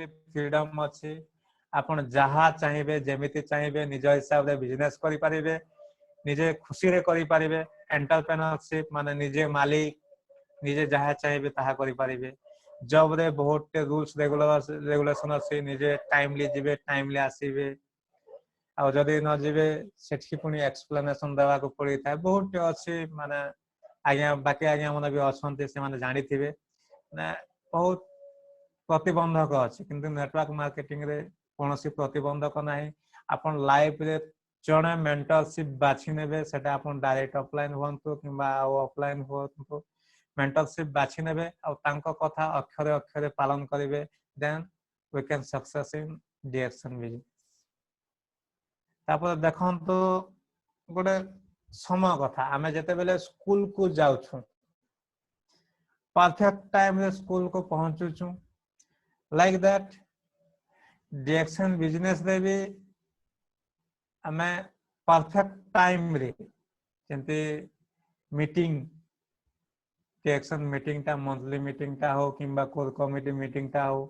Freedom अच्छी आपण जहाँ चाहिए जमीती चाहिए निज हिसाब से बिजनेस करि परिबे निजे खुशी रे करि परिबे एंटरप्रेन्योरशिप माने निजे मालिक निजे जहाँ चाहिए ताहा करि परिबे जॉब रे बहुत रूल्स रेगुलेशन अच्छी निजे टाइमली जिबे टाइमली आसीबे आ जदि न जिबे सेठी पुनी एक्सप्लेनेशन देवा को पड़ी था बहुत अच्छी माने आज्ञा बाकी आज्ञा मन भी अच्छे से माने जानी थिबे ना बहुत प्रतिबंधक अच्छी किंतु नेटवर्क मार्केटिंग रे कोनोसी प्रतिबंधक नाही आपण लाइफ रे जणे मेंटरशिप बाछि नेबे सेटा आपण डायरेक्ट ऑफलाइन होंतु किबा ऑफलाइन होंतु मेंटरशिप बाछि नेबे आ तांको कथा अक्षरे अक्षरे पालन करिवे then we can success in direction business तापर देखंतु गोटे समय कथा आमे जते बेले स्कूल को जाउछु परफेक्ट टाइम रे स्कूल को पहुंचुछु लाइक दैट डायरेक्शन बिजनेस रे भी आमे परफेक्ट टाइम रे जंते मीटिंग डायरेक्शन मीटिंग ता मंथली मीटिंग ता हो किबा कोर कमिटी मीटिंग ता हो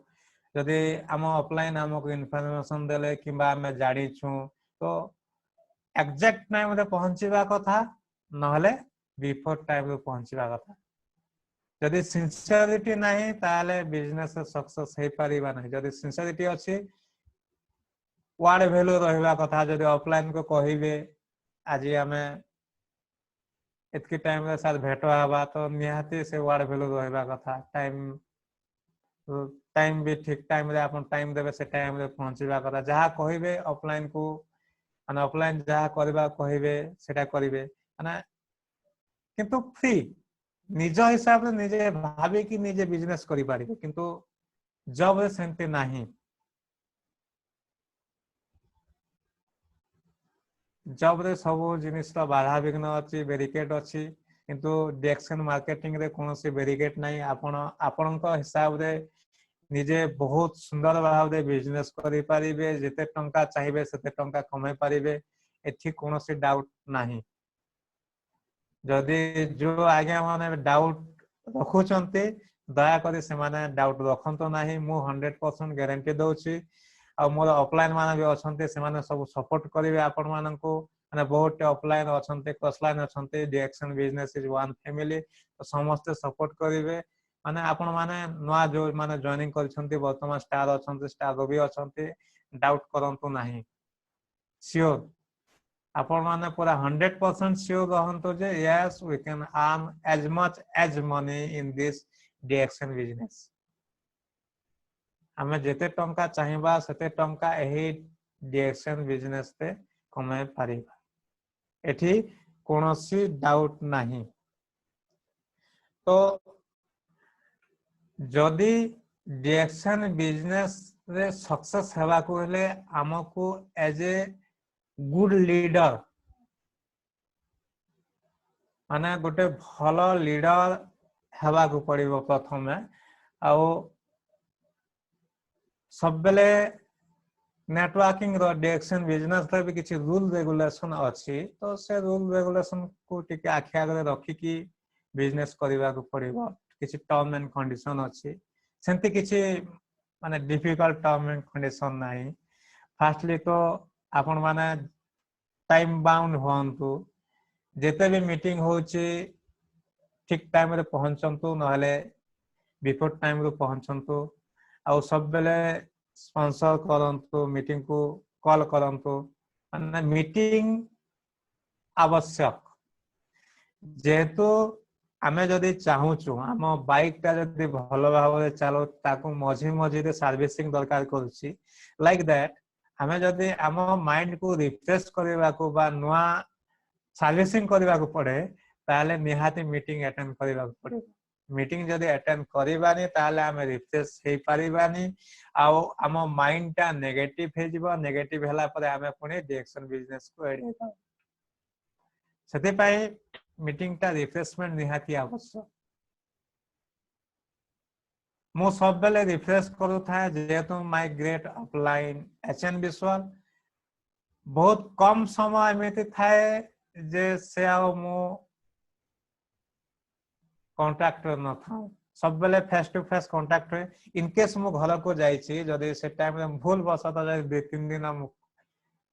जदि आम ऑफलाइन हमको इनफॉरमेशन देले किबा आमे जानि छु तो एग्जैक्ट टाइम रे पहुंचीबा कथा नहले बिफोर टाइम रे पहुंचीबा कथा जदि सिंसियरिटी नाही ताले बिजनेस सक्सेस हे परिबा नाही जदि सिंसियरिटी अछि वार्ड वैल्यू रहबा कथा जदि ऑफलाइन को कहिबे आज आमे इतकी टाइम रे साथ भेटवा हवा तो निहाती से वार्ड वैल्यू रहबा कथा टाइम भी ठीक टाइम रे अपन टाइम देबे से टाइम रे पहुंचीबा कथा जहा कहिबे ऑफलाइन को माने ऑफलाइन जहा करबा कहिबे सेटा करिवे माने किंतु फ्री निज हिसाब से निजे भाबे कि निजे बिजनेस करि पारिबे किंतु जॉब रे सेंते नाही जॉब रे सब जिनिस रा बाधा विघ्न अछि बैरिकेड अछि किंतु डायरेक्शन मार्केटिंग रे कोनोसी बैरिकेड नाही आपन को हिसाब रे निजे बहुत सुंदर भाव रे बिजनेस करि पारिबे जते टंका चाहिबे सेते टंका कमाई पारिबे एथि कोनोसी डाउट नाही जदि जो आज्ञा माने डाउट रखुचंती दया करी से माने डाउट रखंतो नाही मु 100% गारंटी दउची आ मोर ऑफलाइन माने भी अछंती से माने सब सपोर्ट करिवे आपण माननको माने बहुत ऑफलाइन अछंती क्लासलाइन अछंती direction business is one family तो समस्त सपोर्ट करिवे माने आपण माने नवा जो माने जॉइनिंग करछंती वर्तमान स्टार अछंती स्टार भी अछंती डाउट करंतो नाही श्योर आपण माने पूरा 100% श्योर रहंतो जे yes we can earn as much as money in this direction business हमें जेते टंका चाहिबा सेते टंका एही डायरेक्शन बिजनेस पे कमाय पारिबा एठी कोनोसी डाउट नाही तो जदि डायरेक्शन बिजनेस रे सक्सेस हेबा को हेले हमकु एज ए गुड लीडर माने गोटे भल लीडर हेबा को पड़िबो प्रथमे आउ सब बेले नेटवर्किंग रो डायरेक्शन बिजनेस रे भी किछि रूल रेगुलेशन अछि तो से रूल रेगुलेशन को टिके आखि आगे रखी कि बिजनेस करबा को पड़िबो किछि टर्म एंड कंडीशन अछि सेंति किछि माने डिफिकल्ट टर्म एंड कंडीशन नाही फास्टली तो आपण माने टाइम बाउंड होंतु जेते भी मीटिंग होची ठीक टाइम रे पहुंचंतु नहले बिफोर टाइम रे पहुंचंतु आ सब बेले स्पॉन्सर करंतु मीटिंग को कॉल करंतु माने मीटिंग आवश्यक जेहेतु आमे जदि चाहूछु हम बाइक ता जदि भलो भाव रे चालो ताको मझी मझी रे सर्विसिंग दरकार करछि लाइक दैट हमें जदि हम माइंड को रिफ्रेश करबा को बा नुआ सर्विसिंग करबा को पड़े ताले निहाती मीटिंग अटेंड करबा को पड़े मीटिंग जदि अटेंड करबानी ताले हम रिफ्रेश हे परिबानी आ हम माइंड ता नेगेटिव हे जिवो नेगेटिव हला परे हम पुनी डायरेक्शन बिजनेस को एड हेता सेते पाई मीटिंग ता रिफ्रेशमेंट निहाती आवश्यक मो सब बेले रिफ्रेश करू था जेतु माय ग्रेट अपलाइन एचएन विश्वल बहुत कम समय एमिति थाए जे से आ मो कॉन्ट्रैक्टर न था सब बेले फेस टू फेस कांटेक्ट हुए इन केस मु घर को जाइछि जदी से टाइम में भूल बसत जदी 2-3 दिन हम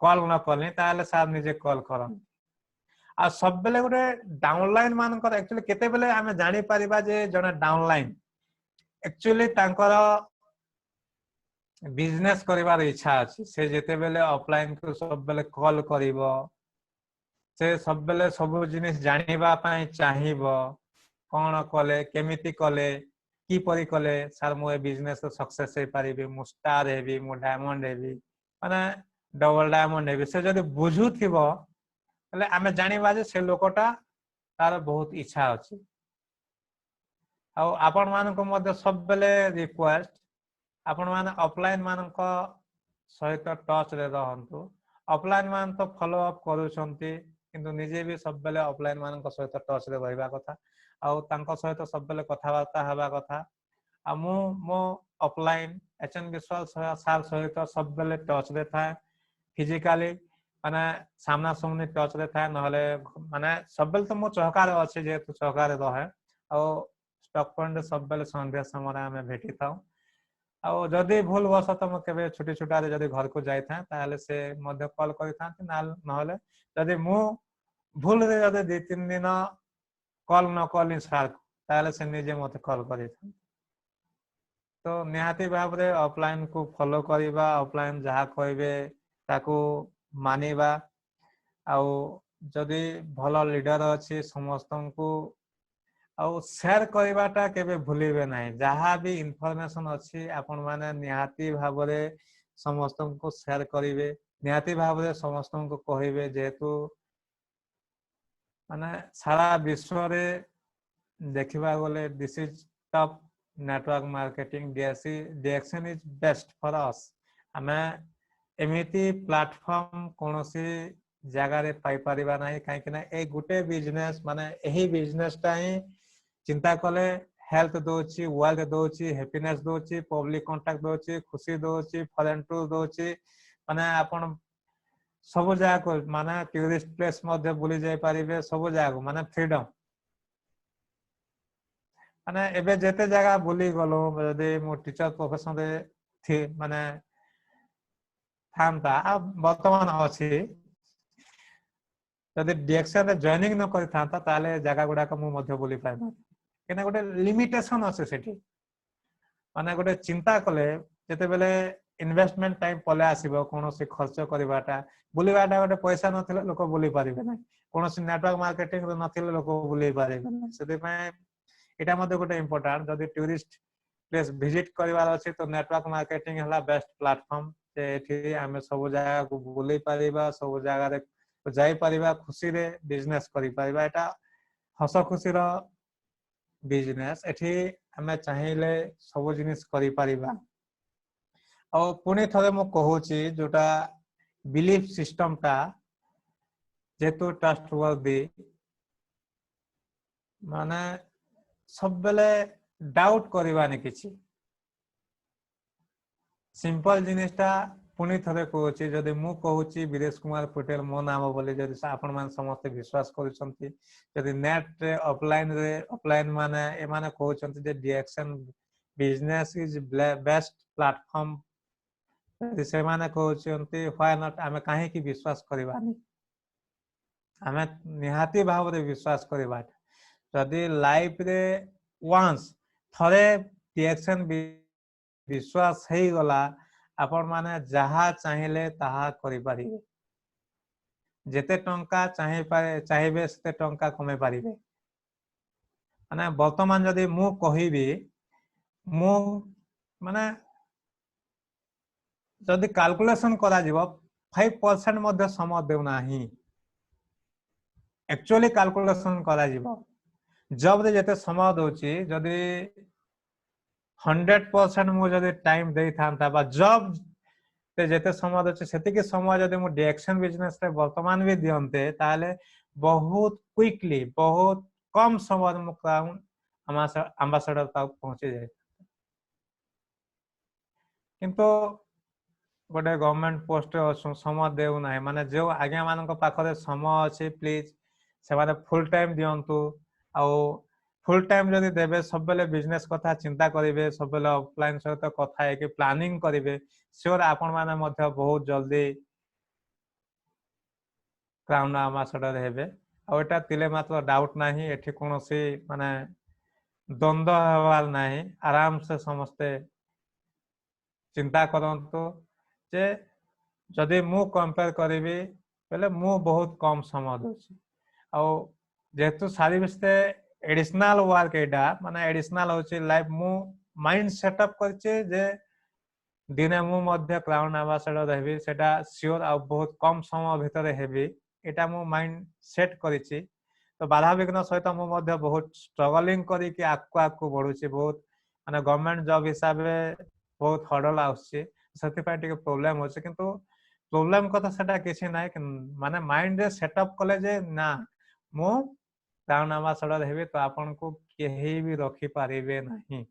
कॉल न करनी ताले साहब निजे कॉल करन आ सब बेले गोटे डाउनलाइन मान कर एक्चुअली केते बेले हमें जानि परिबा जे जने डाउनलाइन एक्चुअली तांकर बिजनेस करिवार इच्छा अछि से जेते बेले ऑफलाइन को सब बेले कॉल करिवो से सब बेले सब जिनिस जानिबा पई चाहिबो कोन कले केमिति कले की परि कले सर मो बिजनेस सक्सेस हे पारिबे मु स्टार हेबी मु डायमंड हेबी माने डबल डायमंड हेबी से जदी बुझुथिबो तले आमे जानिबा जे से लोकटा तार बहुत इच्छा अछि आ आपण मान को मध्य सब बेले रिक्वेस्ट आपण मान ऑफलाइन मान को सहित टच रे रहंतु ऑफलाइन मान तो फॉलो अप करूछंती किंतु निजे भी सब बेले ऑफलाइन मान को सहित टच रे रहबा कथा आ तांको सहित सब बेले कथा वार्ता हबा कथा आ मो ऑफलाइन एचएन विश्वास सार सहित सब बेले टच रे था फिजिकली माने सामना सामने टच रे था नहले माने सब बेले तो मो चहकार अछि जे तो चहकार रहे आ स्टॉक पॉइंट सब बेले संध्या समय हमें भेटी थाउ आ जदी भूल बसत म केबे छोटी छोटा रे जदी घर को जाय था ताले से मध्य कॉल करि था नहले जदी मु भूल रे जदी 2-3 दिन कॉल न कॉल सार ताले से निजे मते कॉल करि था तो निहाती भाव रे ऑफलाइन को फॉलो करिबा ऑफलाइन जहा कहबे ताको मानिबा आ जदी भलो लीडर अछि समस्तन को आ शेयर करिबाटा केबे भूलिबे नाही जहा भी इंफॉर्मेशन अछि आपण माने निहाती भाव रे समस्तन को शेयर करिवे निहाती भाव रे समस्तन को कहिबे जेतु माने सारा विश्व रे देखिबा गले this is top network marketing DXN is best for us हमें एमिति प्लेटफॉर्म कोनोसी जगह रे पाई परिबा नाही काहे कि ना ए गुटे बिजनेस माने एही बिजनेस टाई चिंता कले हेल्थ दोची वेल्थ दोची हैप्पीनेस दोची पब्लिक कांटेक्ट दोची खुशी दोची फॉरेन टूर दोची माने आपण सब जगह को माने टूरिस्ट प्लेस मध्ये बुली जाय परिबे सब जगह को माने फ्रीडम माने एबे जेते जगह बुली गलो जदि मो टीचर प्रोफेशन रे थी माने थांता अब वर्तमान अछि जदि डीएक्सन रे जॉइनिंग न करि थांता ताले जगह गुडा को मु मध्ये बुली पाइबा केना गोटे लिमिटेशन अछि सेठी माने गोटे चिंता कले जेते बेले इन्वेस्टमेंट टाइम पले आसीबो कोनोसी खर्च करिबाटा बुलिबाटा गोटे पैसा नथिले लोक बुली पारिबे नै कोनोसी नेटवर्क मार्केटिंग रे नथिले लोक बुली पारिबे नै सेते पय एटा मध्ये गोटे इंपोर्टेंट जदि टूरिस्ट प्लेस विजिट करिवार अछि तो नेटवर्क मार्केटिंग हला बेस्ट प्लेटफॉर्म जे एठी हमें सब जगह को बुली पारिबा सब जगह रे जाई पारिबा खुशी रे बिजनेस करि पारिबा एटा हस खुशी रो बिजनेस एठी हमें चाहिए सब जिनिस करि पारिबा और पुणे थरे मो कहूची जोटा बिलीफ सिस्टम टा जेतु ट्रस्ट वर्दी माने सब बेले डाउट करिवानी किछि सिंपल जिनिसटा पुणी थरे कहूची जदि मु कहूची वीरेश कुमार पटेल मो नाम बोली जदि आपण मान समस्त विश्वास करूछंती जदि नेट रे ऑफलाइन माने ए माने कहूछंती जे डीएक्सन बिजनेस इज बेस्ट प्लेटफॉर्म जदि से माने कहूछंती व्हाई नॉट आमे काहे की विश्वास करिवानी आमे निहाती भाव रे विश्वास करिबा जदि लाइफ रे वंस थरे डीएक्सन विश्वास हे गला आपण माने जहा चाहिए ताहा करि पारिबे जेते टंका चाहिए सेते टंका कमे पारिबे माने वर्तमान जदि मु कहिबी मु माने जदि कैलकुलेशन करा जिवो 5% मध्ये समय देउ नाही एक्चुअली कैलकुलेशन करा जिवो जब जेते समय दोची जदि 100% मु जदि टाइम दे थांता बा जब ते जेते समय दोची सेति के समय जदि मु डीएक्सन बिजनेस रे वर्तमान भी दियंते ताले बहुत क्विकली बहुत कम समय मु क्राउन एम्बेसडर तक पहुंचे जाय किंतु गोटे गवर्नमेंट पोस्ट समय देउ नाही माने जो आज्ञा मानक पाखरे समय अछि प्लीज से माने फुल टाइम दियंतु आ फुल टाइम जदि देबे सब बेले बिजनेस कथा चिंता करेंगे सब बेले ऑफलाइन सहित कथा है कि प्लानिंग करेंगे श्योर आपण माने मध्य बहुत जल्दी क्राउन आम्बासाडर हेबे आ एटा तिले मात्र डाउट नाही एठी कोनोसी माने द्वंद्व हवार नाही आराम से समस्ते चिंता करंतु जे जदि मु कंपेयर करिवि पहले मु बहुत कम समय दोछि आ जेतु सारी बिस्ते एडिशनल वर्क एटा माने एडिशनल होछि लाइफ मु माइंड सेटअप करछि जे दिने मु मध्य क्राउन आम्बासाडर हेबी सेटा श्योर आ बहुत कम समय भितर हेबी एटा मु माइंड सेट करिछि तो बाधा विघ्न सहित मु मध्य बहुत स्ट्रगलिंग करी कि आकु आकु बढ़ुछि बहुत माने गवर्नमेंट जॉब हिसाब रे बहुत हर्डल आउछि सेति पय टिके प्रॉब्लम होछि किंतु प्रॉब्लम कथा सेटा किछि नाही माने माइंड रे सेटअप कले जे ना मु क्राउन आम्बासाडर हेबी तो आपन को केही भी रखि पारिबे नाही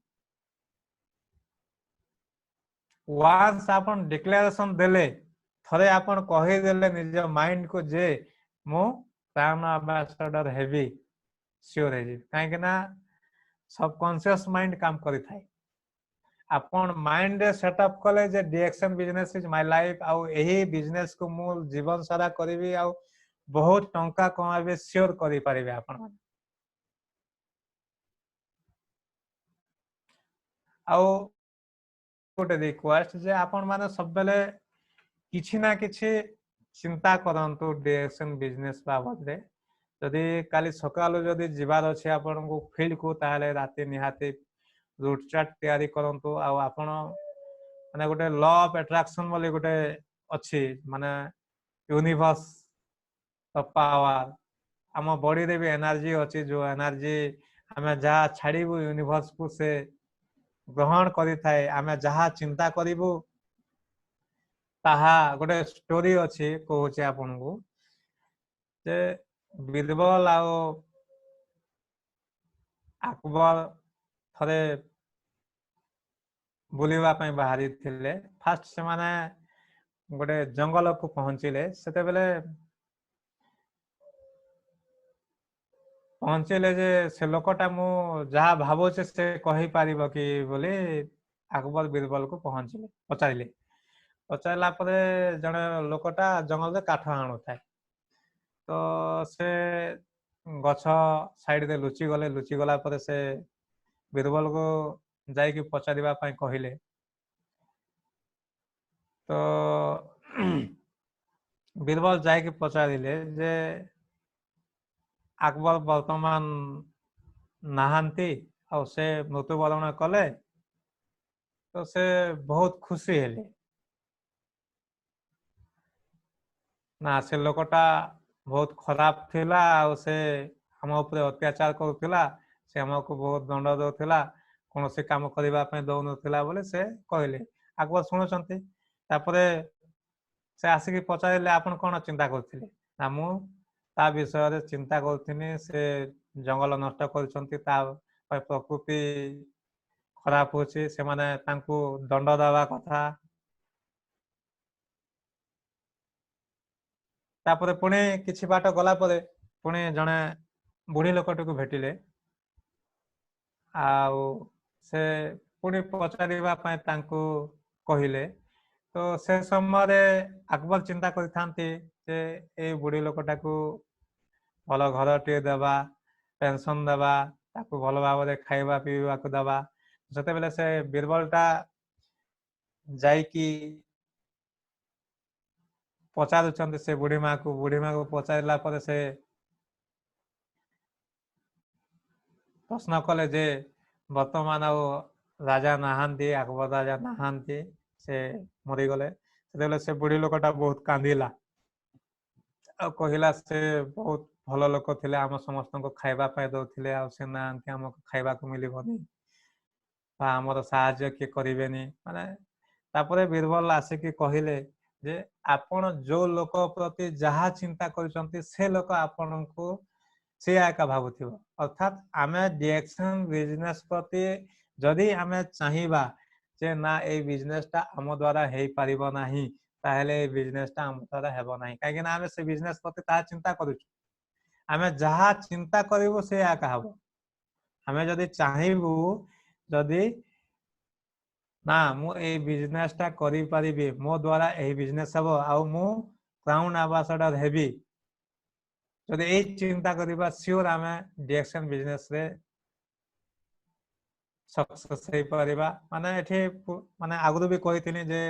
वांस आपन डिक्लेरेशन देले थरे आपन कहि देले निज माइंड को जे मु क्राउन आम्बासाडर हेबी श्योर है कहीं ना सबकॉन्शियस माइंड काम करि थाए आपन माइंड रे सेटअप कले जे direction business is my life आ एही बिजनेस को मु जीवन सारा करिवि आ बहुत टंका कमाबे श्योर करि परिबे आपन माने आ गोटे रिक्वेस्ट जे आपन माने सब बेले किछि ना किछि चिंता करंतु डायरेक्शन बिजनेस बाबद रे जदि काली सकालु जदि जिबार अछि आपन को फील्ड को ताले राती निहाती रूट चार्ट तैयारी करंतु आ आपन माने गोटे लॉ ऑफ अट्रैक्शन बोली गोटे अछि माने यूनिवर्स ऑफ पावर आम बॉडी रे भी एनर्जी अछि जो एनर्जी हमें जहाँ छाड़िबु यूनिवर्स को से ग्रहण करि थाए हमें जहाँ चिंता करिबु ताहा गोटे स्टोरी अछि कहूचे आपन को जे बीरबल आ अकबर थरे बुलिबा पई बाहरी थिले फास्ट से माने गोटे जंगल को पहुंचिले सेते बेले पहुंचिले जे से लोकटा मु जहाँ भाबुचे से कहि पारिबो कि बोली अकबर बीरबल को पहुंचिले पचारिले पचारला परे जने लोकटा जंगल रे काठ आणु थाए तो से गछ साइड रे लुचि गला परे से बीरबल को जाइकी पचारिबा पई कहिले तो बीरबल जाइकी पचारिले जे अकबर वर्तमान नाहांती और से मृत्युवरण कले तो से बहुत खुशी हेले ना से लोकटा बहुत खराब थिला और से हम ऊपर अत्याचार करुथिला से हमको बहुत दंड दउथिला कोनोसी काम करिबा पय दउ नथिला बोले से कहले अकबर सुनुचंती तापरे से आसिक पचारिले आपन कोन चिंता करथिले ना मु ता विषय रे चिंता करथिनी से जंगल नष्ट करछंती ता प्रकृति खराब होची से माने तांकू दंड दवा कथा तापरे पुणे किछि बाट गला परे पुणे जणे बुढ़ी लोकटी को भेटिले आउ से पुणी पचारिबा पय तांकू कहिले तो से समय रे अकबर चिंता करिथांती जे ए बुढ़ी लोकटा को भल घर टे देबा पेंशन देबा ताकू भल भाव रे खाइबा पीबा को देबा जते बेले से बीरबलटा जाइकी पचारुचंती से बुढ़ी माँ को पचारिला परे से प्रश्न कले जे वर्तमान राजा नहांती अकबर राजा नहांती से मरीगले से बुढ़ी लोकटा बहुत कांदिला कहला से बहुत भल लोक थिले आम समस्त को खाइबा पय दउथिले आ से नांती हमको खाइबा को मिलिबनी आमर साहाय्य किए करेनि माने तापरे बीरबल आसिकी कहिले जे आपण जो लोक प्रति जहाँ चिंता करछंती से लोक आपण को से आका भाबुथिबो अर्थात आमे डायरेक्शन बिजनेस प्रति जदि आमे चाहिबा जे ना ए बिजनेस ता हम द्वारा हेई परिबो नाही ताहेले ए बिजनेस ता हम द्वारा हेबो नाही काहे ना आमे से बिजनेस प्रति ता चिंता करूछु आमे जहाँ चिंता करिवो से आका हबो आमे जदि चाहिबू जदि ना मु ए बिजनेस टा करि परिबे मो द्वारा ए बिजनेस हबो आ मु क्राउन एम्बेसडर हेबी जदि ए चिंता करिबा श्योर आमे डिएक्शन बिजनेस रे सक्सेस हे परिबा माने एठी माने आगु भी कहिथिनी जे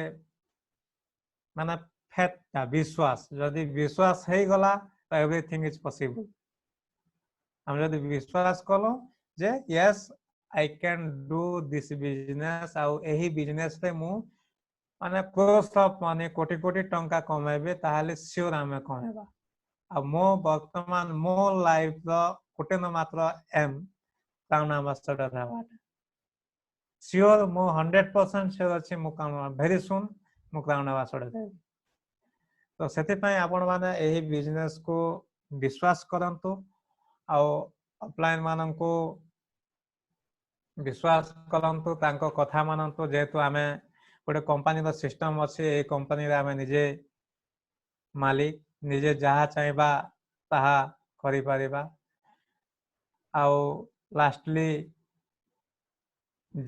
माने फेथ विश्वास जदि विश्वास हे गला तो एवरीथिंग इज पॉसिबल हम जदि विश्वास कलो जे yes I can do this business आउ एही बिजनेस रे मु माने क्रोस ऑफ माने कोटी कोटी टंका कमाइबे ताहाले श्योर आमे कमाइबा आ मो वर्तमान मो लाइफ रो कोटे न मात्र एम क्राउन एम्बेसडर हेबाटा श्योर मो 100% श्योर अछि मु क्राउन वेरी सुन मु क्राउन एम्बेसडर हेबी तो सेति पय आपण माने एही बिजनेस को विश्वास करंतु आउ अपलाइन मानन को विश्वास करंतु तांको कथा मानंतु जेतु आमे गोटे कंपनी रो सिस्टम अछि ए कंपनी रे आमे निजे मालिक निजे जहा चाहेबा ताहा करि परिबा आउ लास्टली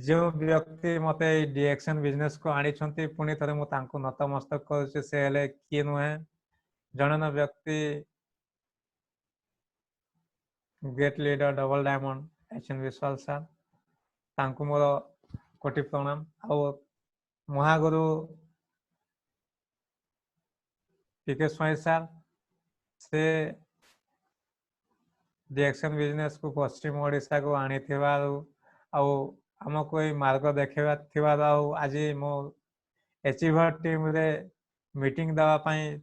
जो व्यक्ति मते डिएक्शन बिजनेस को आनी छंती पुनी थरे मु तांको नतमस्तक करछि से हेले कि नुहे जणन व्यक्ति great leader double diamond HN Vishwal sir तांको मोर कोटि प्रणाम आउ महागुरु पीके स्वाई सर से डिएक्शन बिजनेस को पश्चिम ओडिशा को आनी थिबारु आउ हमको ए मार्ग देखेबा थिबारु आउ आज मो एचीवर टीम रे मीटिंग दवा पई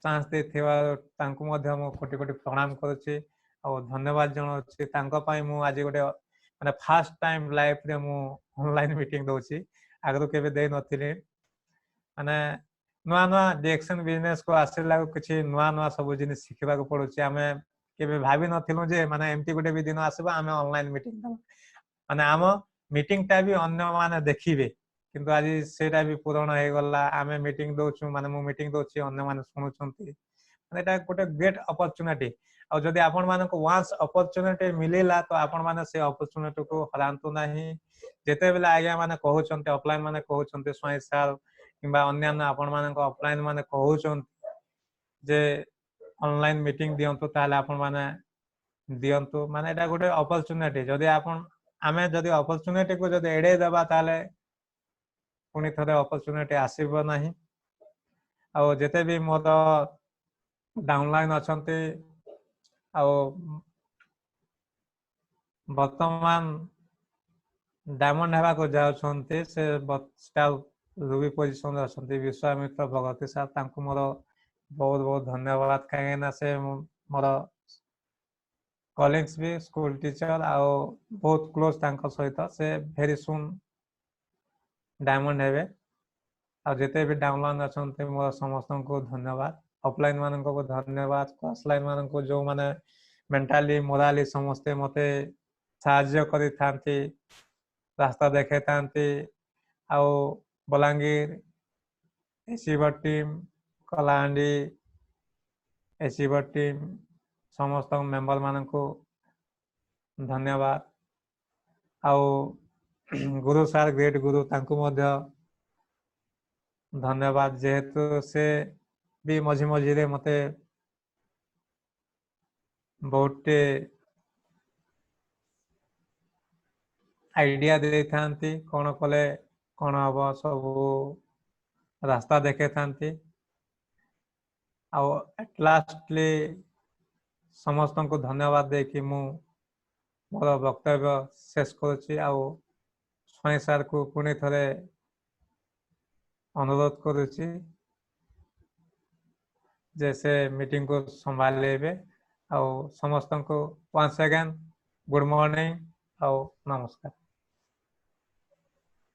चांस दे थिबारु तांको मध्य मो कोटि कोटि प्रणाम करूछि आउ धन्यवाद जणाउछि तांको पई मु आज गोटे माने फर्स्ट टाइम लाइफ रे मु ऑनलाइन मीटिंग दोछि आगरो केबे दे नथिले माने नुआ नुआ डिएक्शन बिजनेस को आसिला किछि नुआ नुआ सब जिनिस सिखिबा को पड़ुछि आमे केबे भाबी नथिलु जे माने एमती गोटे भी दिन आसीबा आमे ऑनलाइन मीटिंग दबा माने आम मीटिंग टा भी अन्य माने देखिबे किंतु आज सेटा भी पूर्ण हे गला आमे मीटिंग दोछु माने मु मीटिंग दोछि अन्य माने सुनुछंती माने एटा गोटे ग्रेट अपॉर्चुनिटी आ जदि आपण माने को वांस अपॉर्चुनिटी मिलिला तो आपण माने से अपॉर्चुनिटी को हरांतु नाही जेते बेला आज्ञा माने कहउछंती ऑफलाइन माने कहउछंती स्वाई सर किबा अन्य आपण माने को ऑफलाइन माने कहउछंती जे ऑनलाइन मीटिंग दियंतु ताले आपण माने दियंतु माने एटा गोटे अपॉर्चुनिटी जदि आपण आमे जदि अपॉर्चुनिटी को जदि एडे दबा ताले पुनी थरे अपॉर्चुनिटी आसीबो नाही आ जेते भी मोर डाउनलाइन अछंती आ वर्तमान डायमंड हेबा को जाउछंती से स्टाफ रूबी पोजीशन अछंती विश्वामित्र भगवती साहब तांको मोर बहुत बहुत धन्यवाद कहीं ना से मोर कॉलिग्स भी स्कूल टीचर आ बहुत क्लोज तांको सहित से वेरी सुन डायमंड हेबे आ जेते भी डाउनलाइन अछंती मोर समस्त को धन्यवाद ऑफलाइन मानन को धन्यवाद क्लासलाइन मानन को जो माने मेंटली मोराली समस्त मते साहाय्य करि थांती रास्ता देखे थांती आ बलांगीर एसीवर टीम कलाहांडी एसीवर टीम समस्त मेंबर मानन को धन्यवाद आ गुरु सर ग्रेट गुरु तांको मध्य धन्यवाद जेहेतु से भी मझी मझी रे मते बहुत आइडिया दे थांती कोन कले कोन हबो सब रास्ता देखे थांती आ एट लास्टली समस्त को धन्यवाद दे कि मु मोर वक्तव्य शेष करुछि आ स्वाई सर को पुणी थरे अनुरोध करुछि जैसे मीटिंग को संभाल लेबे आ समस्त को वंस अगेन गुड मॉर्निंग आ नमस्कार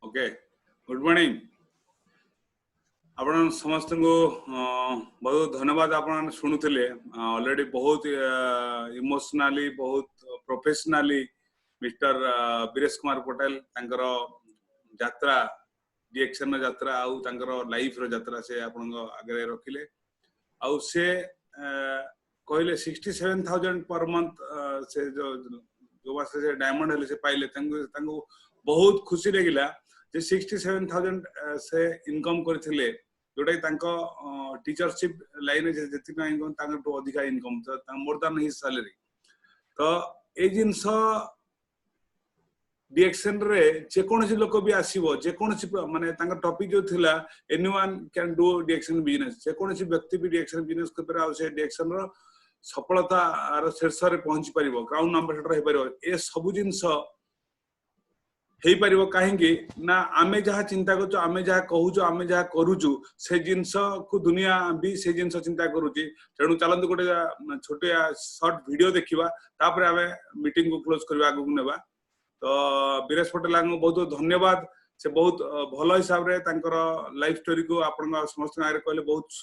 ओके गुड मॉर्निंग आपण समस्त को बहुत धन्यवाद आपण सुनुथिले ऑलरेडी बहुत इमोशनली बहुत प्रोफेशनली मिस्टर बीरेश कुमार पटेल तांकर यात्रा डिएक्शन यात्रा आउ तांकर लाइफ रो यात्रा से आपण आगे रखिले आउ से कहले 67000 पर मंथ से जो जो मासे से डायमंड हेले से पाइले तांको बहुत खुशी लगिला जे 67,000 से इनकम करथिले जोटा कि तांको टीचरशिप लाइन जे जति इनकम तांको अधिक income more than his salary तो ए जिंस डिएक्शन रे जे कोनसी लोक भी आसीबो जे कोनसी माने तांका टॉपिक जो थिला एनीवन कैन डू डिएक्शन बिजनेस जे कोनसी व्यक्ति भी डिएक्शन बिजनेस कर पर से डिएक्शन रो सफलता आर शीर्ष रे पहुंची परिबो क्राउन एम्बेसडर हे परिबो ए सब जिंस हे परिबो काहेंगे ना आमे जहा चिंता करछो आमे जहा कहूचो आमे जहा करूचो से जिंस को दुनिया भी से जिंस चिंता करूची तेणु चलंतु गोटे छोटे शॉर्ट वीडियो देखिबा तापर आमे मीटिंग को क्लोज करबा आगु नेबा तो बीरेश पटेल को बहुत बहुत धन्यवाद से बहुत भल हिसाब रे तांकर लाइफ स्टोरी को आपण समस्त आगे कहले बहुत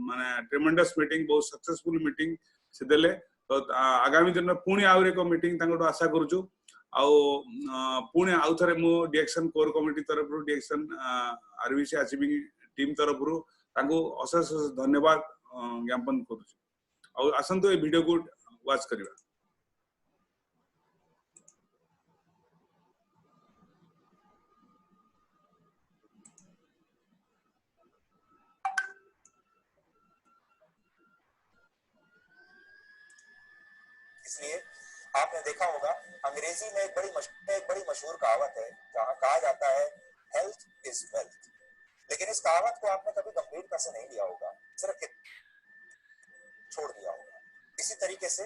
माने ट्रेमेंडस मीटिंग बहुत सक्सेसफुल मीटिंग से देले तो आगामी दिन पुणी आउर एक मीटिंग तांको आशा करूछु आउ पुणे आउ थरे मो डिएक्शन कोर कमिटी तरफ रु डिएक्शन आरबीसी आरसीबी टीम तरफ रु तांको अशेष धन्यवाद ज्ञापन करूछु आउ आसंतो ए वीडियो को वाच करबा इसलिए आपने देखा होगा अंग्रेजी में एक बड़ी मशहूर कहावत है जहां कहा जाता है हेल्थ इज वेल्थ, लेकिन इस कहावत को आपने कभी गंभीरता से नहीं लिया होगा, सिर्फ छोड़ दिया होगा। इसी तरीके से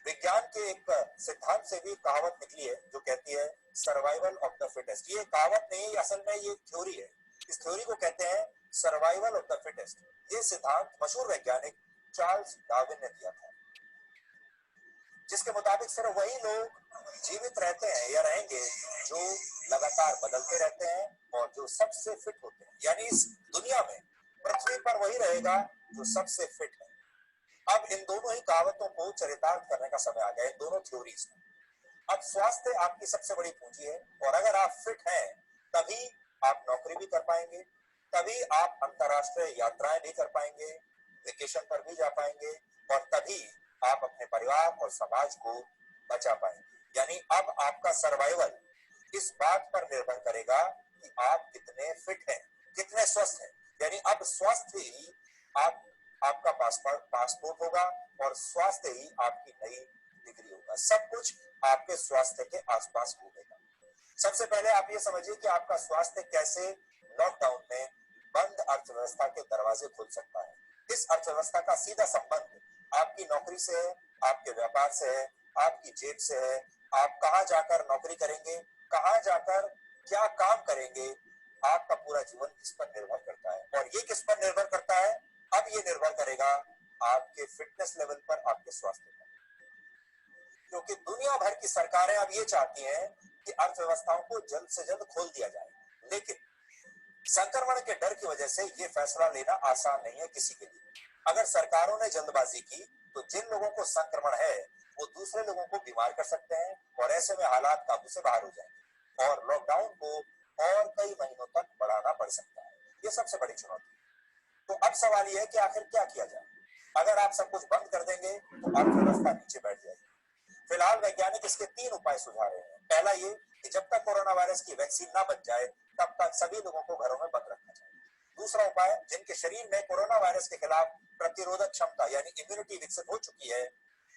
विज्ञान के एक सिद्धांत से भी कहावत निकली है जो कहती है सर्वाइवल ऑफ द फिटेस्ट। ये कहावत नहीं, असल में ये थ्योरी है। इस थ्योरी को कहते हैं सर्वाइवल ऑफ द फिटेस्ट। ये सिद्धांत मशहूर वैज्ञानिक चार्ल्स डार्विन ने दिया था, जिसके मुताबिक सिर्फ वही लोग जीवित रहते हैं या रहेंगे जो लगातार बदलते रहते हैं और जो सबसे फिट होते हैं। यानी इस दुनिया में पृथ्वी पर वही रहेगा जो सबसे फिट है। अब इन दोनों ही कहावतों को चरितार्थ करने का समय आ गया, इन दोनों थ्योरीज में। अब स्वास्थ्य आपकी सबसे बड़ी पूंजी है और अगर आप फिट हैं तभी आप नौकरी भी कर पाएंगे, तभी आप अंतरराष्ट्रीय यात्राएं भी कर पाएंगे, वेकेशन पर भी जा पाएंगे और तभी आप अपने परिवार और समाज को बचा पाएंगे। यानी अब आपका सर्वाइवल इस बात पर निर्भर करेगा कि आप कितने फिट हैं, कितने स्वस्थ हैं। यानी अब स्वास्थ्य ही आपका पासपोर्ट होगा और स्वास्थ्य ही आपकी नई डिग्री होगा। सब कुछ आपके स्वास्थ्य के आसपास घूमेगा। सबसे पहले आप ये समझिए कि आपका स्वास्थ्य कैसे लॉकडाउन में बंद अर्थव्यवस्था के दरवाजे खोल सकता है। इस अर्थव्यवस्था का सीधा संबंध आपकी नौकरी से है, आपके व्यापार से है, आपकी जेब से है। आप कहाँ जाकर नौकरी करेंगे, कहाँ जाकर क्या काम करेंगे, आपका पूरा जीवन इस पर निर्भर करता है। और ये किस पर निर्भर करता है? अब ये निर्भर करेगा आपके फिटनेस लेवल पर, आपके स्वास्थ्य पर। क्योंकि दुनिया भर की सरकारें अब ये चाहती हैं कि अर्थव्यवस्थाओं को जल्द से जल्द खोल दिया जाए, लेकिन संक्रमण के डर की वजह से ये फैसला लेना आसान नहीं है किसी के लिए। अगर सरकारों ने जल्दबाजी की तो जिन लोगों को संक्रमण है वो दूसरे लोगों को बीमार कर सकते हैं और ऐसे में हालात काबू से बाहर हो जाएंगे और लॉकडाउन को और कई महीनों तक बढ़ाना पड़ सकता है। ये सबसे बड़ी चुनौती। तो अब सवाल ये है कि आखिर क्या किया जाए। अगर आप सब कुछ बंद कर देंगे तो अर्थव्यवस्था नीचे बैठ जाएगी। फिलहाल वैज्ञानिक इसके 3 उपाय सुझा रहे हैं। पहला ये कि जब तक कोरोना वायरस की वैक्सीन ना बन जाए तब तक सभी लोगों को घरों में बंद रखना चाहिए। दूसरा उपाय, जिनके शरीर में कोरोना वायरस के खिलाफ प्रतिरोधक क्षमता यानी इम्यूनिटी विकसित हो चुकी है,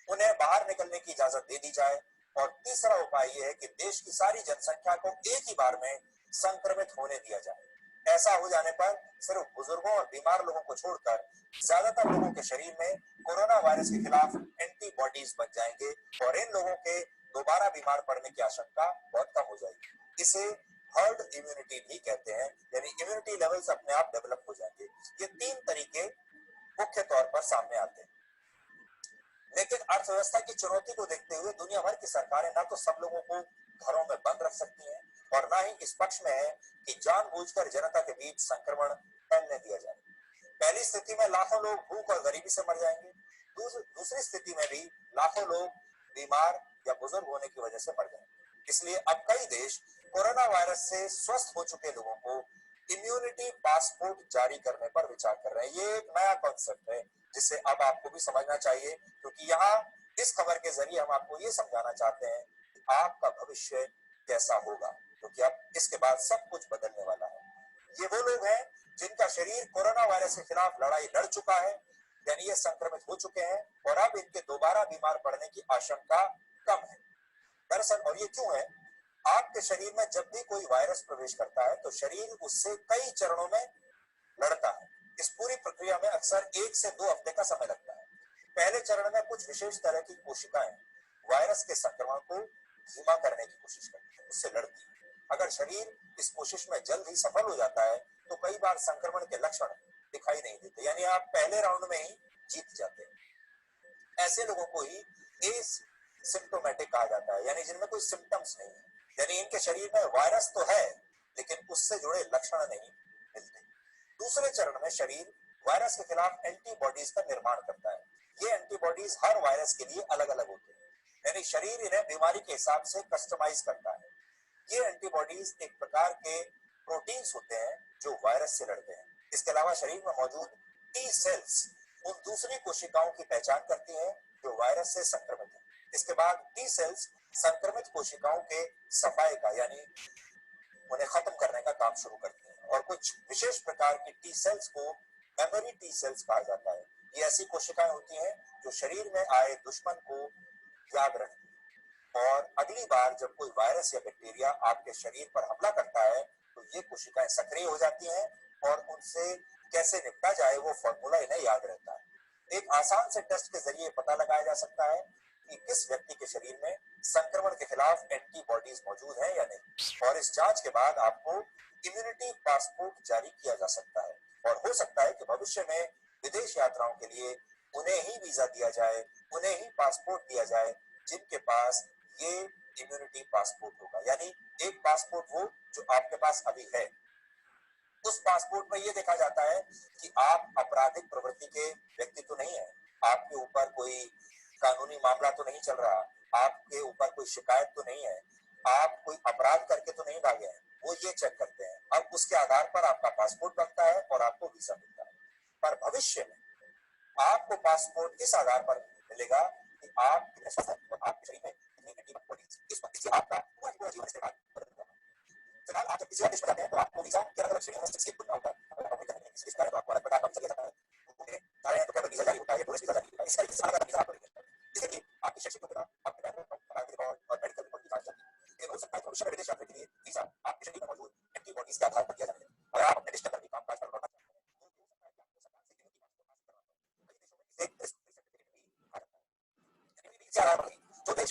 उन्हें बाहर निकलने की इजाजत दे दी जाए। और तीसरा उपाय यह है कि देश की सारी जनसंख्या को एक ही बार में संक्रमित होने दिया जाए। ऐसा हो जाने पर सिर्फ बुजुर्गों और बीमार लोगों को छोड़कर ज्यादातर लोगों के शरीर में कोरोना वायरस के खिलाफ एंटीबॉडीज बन जाएंगे और इन लोगों के दोबारा बीमार पड़ने की आशंका बहुत कम हो जाएगी। इसे हर्ड इम्यूनिटी भी कहते हैं, यानी इम्यूनिटी लेवल्स अपने आप डेवलप हो जाएंगे। ये 3 तरीके मुख्य तौर पर सामने आते हैं। लेकिन अर्थव्यवस्था की चुनौती को देखते हुए दुनिया भर की सरकारें ना तो सब लोगों को घरों में बंद रख सकती हैं और ना ही इस पक्ष में है कि जानबूझकर जनता के बीच संक्रमण फैलने दिया जाए। पहली स्थिति में लाखों लोग भूख और गरीबी से मर जाएंगे। दूसरी स्थिति में भी लाखों लोग बीमार या बुजुर्ग होने की वजह से मर जाएंगे। इसलिए अब कई देश कोरोना वायरस से स्वस्थ हो चुके लोगों को इम्यूनिटी पासपोर्ट जारी करने पर विचार कर रहे हैं। ये एक नया कॉन्सेप्ट है जिसे अब आपको भी समझना चाहिए, क्योंकि यहाँ इस खबर के जरिए हम आपको ये समझाना चाहते हैं कि आपका भविष्य कैसा होगा, क्योंकि अब इसके बाद सब कुछ बदलने वाला है। ये वो लोग हैं जिनका शरीर कोरोना वायरस के खिलाफ लड़ाई लड़ चुका है, यानी ये संक्रमित हो चुके हैं और अब इनके दोबारा बीमार पड़ने की आशंका कम है। दरअसल, और ये क्यों है, आपके शरीर में जब भी कोई वायरस प्रवेश करता है तो शरीर उससे कई चरणों में लड़ता है। इस पूरी प्रक्रिया में अक्सर 1 से 2 हफ्ते का समय लगता है। पहले चरण में कुछ विशेष तरह की कोशिकाएं वायरस के संक्रमण को धीमा करने की कोशिश करती है, उससे लड़ती है। अगर शरीर इस कोशिश में जल्द ही सफल हो जाता है तो कई बार संक्रमण के लक्षण दिखाई नहीं देते, यानी आप पहले राउंड में ही जीत जाते हैं। ऐसे लोगों को ही एसिम्प्टोमेटिक कहा जाता है, यानी जिनमें कोई सिम्टम्स नहीं है, यानी इनके शरीर में वायरस तो है लेकिन उससे जुड़े लक्षण नहीं मिलते। दूसरे चरण में शरीर वायरस के खिलाफ एंटीबॉडीज का निर्माण करता है। ये एंटीबॉडीज हर वायरस के लिए अलग अलग होते हैं, यानी शरीर इन्हें बीमारी के हिसाब से कस्टमाइज करता है। ये एंटीबॉडीज एक प्रकार के प्रोटीन्स होते हैं जो वायरस से लड़ते हैं। इसके अलावा शरीर में मौजूद टी सेल्स उन दूसरी कोशिकाओं की पहचान करती हैं जो वायरस से संक्रमित है। इसके बाद टी सेल्स संक्रमित कोशिकाओं के सफाई का, यानी उन्हें खत्म करने का काम शुरू करते हैं, और कुछ विशेष प्रकार की टी सेल्स को मेमोरी टी सेल्स कहा जाता है। ये ऐसी कोशिकाएं होती हैं जो शरीर में आए दुश्मन को याद रखती हैं, और अगली बार जब कोई वायरस या बैक्टीरिया आपके शरीर पर हमला करता है तो ये कोशिकाएं सक्रिय हो जाती हैं और उनसे कैसे निपटा जाए वो फॉर्मूला इन्हें याद रहता है। एक आसान से टेस्ट के जरिए पता लगाया जा सकता है कि किस व्यक्ति के शरीर में संक्रमण के खिलाफ एंटीबॉडीज मौजूद हैं या नहीं, और इस जांच के बाद आपको इम्यूनिटी पासपोर्ट जारी किया जा सकता है, और हो सकता है कि भविष्य में विदेश यात्राओं के लिए उन्हें ही वीजा दिया जाए, उन्हें ही पासपोर्ट दिया जाए जिनके पास ये इम्यूनिटी पासपोर्ट होगा। यानी एक पासपोर्ट वो जो आपके पास अभी है, उस पासपोर्ट में ये देखा जाता है कि आप आपराधिक प्रवृत्ति के व्यक्ति तो नहीं है, आपके ऊपर कोई कानूनी मामला तो नहीं चल रहा, आपके ऊपर कोई शिकायत तो नहीं है, आप कोई अपराध करके तो नहीं भागे हैं, वो ये चेक करते हैं। अब उसके आधार पर आपका पासपोर्ट बनता है और आपको वीजा मिलता है। पर भविष्य में आपको पासपोर्ट इस आधार पर मिलेगा कि आप कितने स्वस्थ हैं और आपके शरीर में कितनी एंटीबॉडीज, इस वक्त इससे आपका पूरा जीवन इस्तेमाल बदल। फिलहाल आप जब किसी देश में जाते हैं तो आपको वीजा के अलग अलग श्रेणियों में से चुनना होता है। अगर आप अमेरिकन हैं, किसी देश का है तो आपको अलग प्रकार का वीजा दिया जाता है। घूमने जा रहे हैं तो ट्रैवल वीजा जारी होता है, टूरिस्ट वीजा जारी होता है, इस तरीके से अलग अलग वीजा आपको मिलता है। इसके लिए आपकी शैक्षिक योग्यता, आपके बैंक रिकॉर्ड और मेडिकल रिकॉर्ड की जांच जाती है। लेकिन हो सकता है भविष्य में विदेश यात्रा के लिए वीजा आपके शरीर में मौजूद एंटीबॉडीज के आधार पर दिया जाए। अगर आप अपने देश के अंदर भी कामकाज पर लौटना चाहते हैं तो हो सकता है कि आपको सरकार से इम्यूनिटी पासपोर्ट हासिल करना हो। कई देशों में इसे रिस्क सर्टिफिकेट भी कहा जाता है। इम्यूनिटी के आधार पर जो देश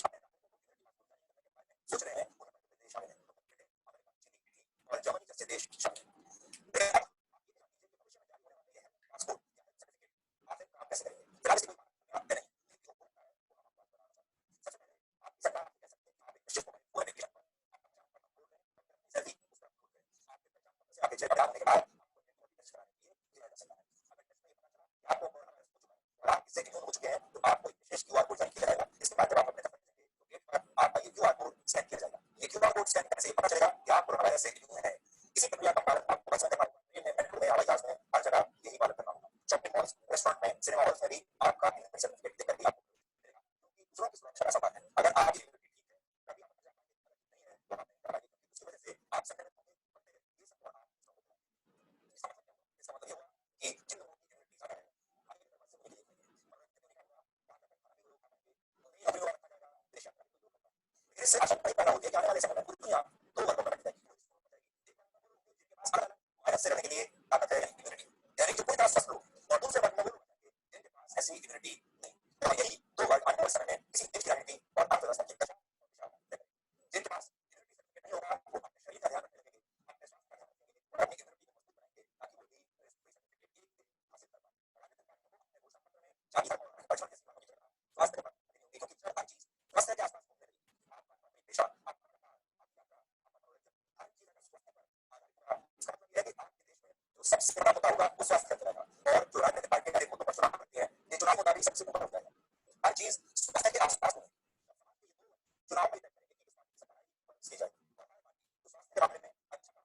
सोच रहे हैं उन्हें देश शामिल है, और जर्मनी जैसे देश शामिल हैं। पासपोर्ट आप कैसे करेंगे? फिलहाल इसकी कोई बात नहीं। सबसे पहले आप सरकार कह सकते हैं आप एक निश्चित पूरे निर्देशन पर सभी आपके चेक होने के बाद टेस्ट कराने के लिए दिया जा सकता है। अगर टेस्ट में पता चला कि आपको कोरोना वायरस हो चुका है और आप इससे इम्यून हो चुके हैं तो आपको एक विशेष क्यूआर कोड जारी किया जाएगा। इसके बाद जब आप अपने दफ्तर जाएंगे तो गेट पर आपका ये क्यूआर कोड स्कैन किया जाएगा। ये क्यूआर कोड स्कैन करने से पता चलेगा कि आप कोरोना वायरस से इम्यून हैं। इसी प्रक्रिया का पालन आपको बस करना होगा। ट्रेन में, मेट्रो में, हवाई जहाज में, हर जगह यही पालन करना होगा। शॉपिंग मॉल्स, रेस्टोरेंट में, सिनेमा हॉल्स में भी आपका इम्यूनिटी सर्टिफिकेट देकर भी आपको मिलेगा, क्योंकि दूसरों की सुरक्षा का सवाल है। अगर आपकी इम्यूनिटी ठीक है तभी आप नहीं है तो आप नहीं कराएंगे, उसकी वजह से आप संक्रमित होंगे, ये सब होगा। इसका मतलब ये हुआ कि जिन लोगों की इम्यूनिटी ज्यादा है आगे के तरफ से उन्हें इससे आशंका पैदा होती है कि आने वाले समय में पूरी दुनिया दो वर्गों में बंट जाएगी। वायरस से लड़ने के लिए ताकत है इम्यूनिटी, यानी कि पूरी तरह स्वस्थ लोग, और दूसरे वर्ग में वो लोग जिनके पास ऐसी इम्यूनिटी नहीं। तो यही दो वर्ग आने वाले समय में किसी देश की आइडेंटिटी और अर्थव्यवस्था की दशा जिनके पास इम्यूनिटी सर्टिफिकेट नहीं होगा वो अपने शरीर का ध्यान रखने लगेंगे, अपने स्वास्थ्य का ध्यान रखने लगेंगे और अपनी इम्यूनिटी को मजबूत बनाएंगे ताकि वो भी सर्टिफिकेट हासिल कर पाए। अपने घोषणा पत्र में जारी स्वास्थ्य क्योंकि हर चीज स्वास्थ्य के आसपास घूमने लगी। आपका पेशा, आपका इसका मतलब यह है कि आपके देश में जो सबसे बड़ा मुद्दा होगा वो स्वास्थ्य का रहेगा, और जो राजनीतिक पार्टियां एक मुद्दों पर चुनाव करती है ये चुनाव मुद्दा भी सबसे ऊपर हो जाएगा। हर चीज स्वास्थ्य के आसपास होगी। चुनाव में तय करेंगे कि किस पार्टी से जाएगी। स्वास्थ्य के मामले में अच्छा काम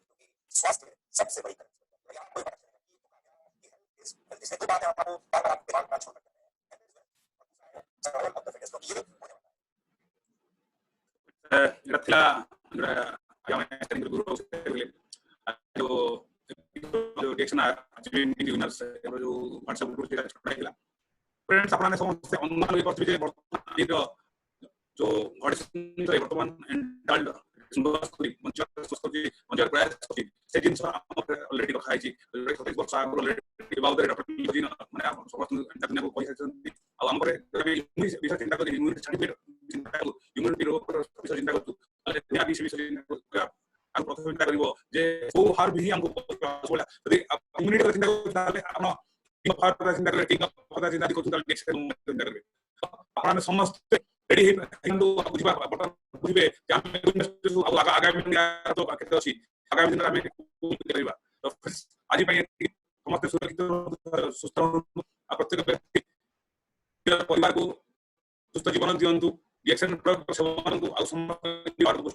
क्योंकि स्वास्थ्य सबसे बड़ी करेंसी है। आपको पता चलेगा कि इसमें दो बातें आपको बार-बार दिमाग में छोड़ सकते हैं। सर्वाइवल ऑफ द फिटेस्ट, तो ये होने वाला है। एटा थिला हमें गुरु जो डिएक्शन अचीविंग विनर्स जो व्हाट्सएप ग्रुप से छड़ाइला फ्रेंड्स आपने समस्त अनुमान भी करथिबे जे वर्तमान जो ऑडिशन वर्तमान एंडल्ड संस्कृति प्रयास से जिन ऑलरेडी रखा है ऑलरेडी डॉक्टर माने समस्त इंटरनेट को पैसा आ हम विषय चिंता कर सर्टिफिकेट ह्यूमनिटी विषय चिंता कर या विषय चिंता हम प्रथम चिंता करिवो जे वो हर भी हमको बोला यदि कम्युनिटी चिंता करले आपण टीम फार चिंता करले टीम पता चिंता को चिंता करबे आपण समस्त रेडी हिंदू बुझबा बुझबे जे हम आगामी तो केते अछि आगामी दिन में करबा तो आज पय समस्त सुरक्षित सुस्थ प्रत्येक व्यक्ति परिवार को सुस्थ जीवन दियंतु एक्शन प्रोडक्ट सेवन को आ समस्त परिवार को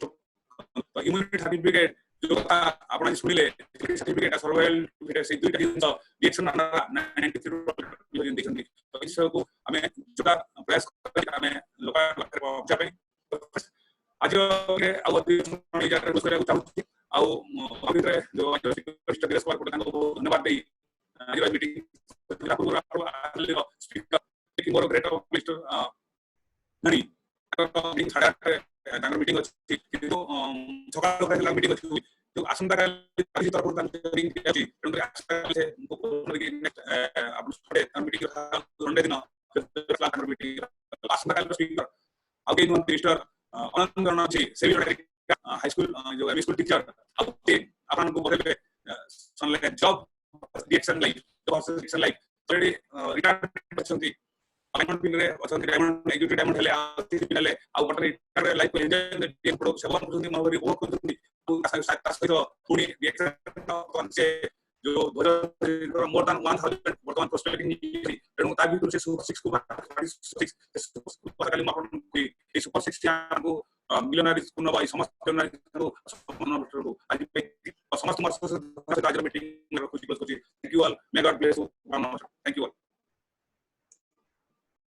इम्यूनिटी सर्टिफिकेट जो आपण सुनिले सर्टिफिकेट सर्वाइवल से दुईटा जिंस रिएक्शन 93 दिन देखंती तो इस को हमें जोटा प्रयास कर हमें लोक पहुंचा पे आज के अवधि जाकर कुछ करया चाहूची आ अभिप्राय जो शिष्ट दिवस पर को धन्यवाद देई आज मीटिंग पूरा स्पीकर टेकिंग मोर ग्रेटर मिस्टर ननी मीटिंग छाड़ा तांगर मीटिंग अछि किंतु सकाळ होता मीटिंग अछि तो आसंता काल काली तरफ मीटिंग अछि तेणु आसंता से नेक्स्ट आपण छडे मीटिंग संडे दिन तांगर मीटिंग आसंता काल स्पीकर आगे मिस्टर अनंत गण अछि से हाई स्कूल जो एमई स्कूल टीचर आते आपण को बोले सनले job reaction life job reaction life already retired अछि डायमंड पिन रे असन डायमंड एग्जीक्यूटिव डायमंड हेले आती पिनले आ better retire life enjoy team product seven करथि मनोरी वर्क करथि साथ पुनी रिएक्शन कौन से जो 2000 मोर देन 1000 वर्तमान प्रोस्पेक्टिंग तेणु ता भी से सुपर 6 को 6 खाली आपण ए सुपर 6 को मिलियनरीज को नबाई समस्त मिलियनरीज को आज समस्त आज मीटिंग में रखुची thank you all may God bless you.